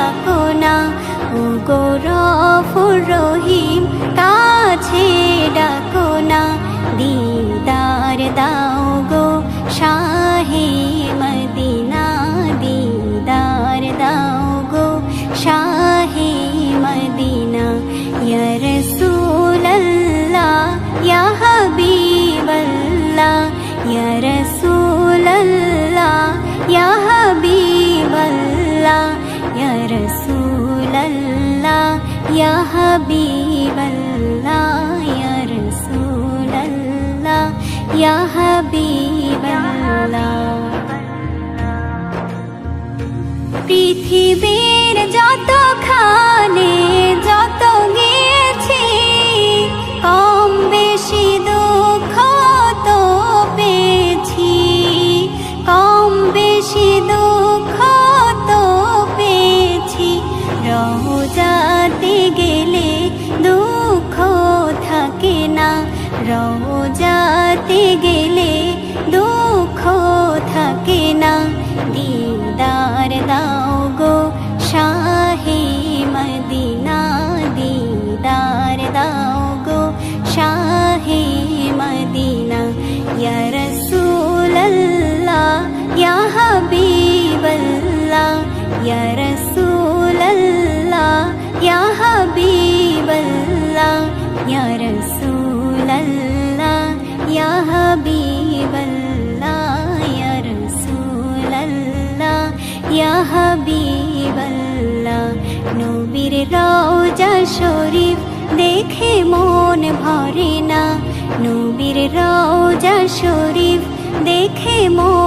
ডাকো না, ও গো গফুর রহিম কাছে ডাকো না, দিদার দাও গো শাহে মদিনা, দিদার দাও গো শাহে মদিনা। ইয়া রাসূলুল্লাহ ইয়া হাবিবাল্লাহ, ইয়া রাসূলুল্লাহ ইয়া হাবিবাল্লাহ, ইয়া রাসূলুল্লাহ ইয়া হাবিবাল্লাহ, ইয়া রাসূলুল্লাহ ইয়া হাবিবাল্লাহ। পৃথিবীর যতখানে যত গিয়েছি, কম বেশি দুঃখ তো পেয়েছি, কম বেশি দুঃখ তো পেয়েছি। রওজাতে গেলে দুঃখ থাকে না, রওজাতে গেলে দুঃখ থাকে না, দিদার দাও গো শাহে মদিনা, দিদার দাও গো শাহে মদিনা। ইয়া রাসূলুল্লাহ ইয়া হাবিবাল্লাহ, ইয়া রাসূলুল্লাহ ইয়া হাবিবাল্লাহ, ইয়া রাসূলুল্লাহ ইয়া হাবিবাল্লাহ, ইয়া রাসূলুল্লাহ ইয়া হাবিবাল্লাহ। নবীর রওজা শরীফ দেখে মন ভরে না, নবীর রওজা শরীফ দেখে মন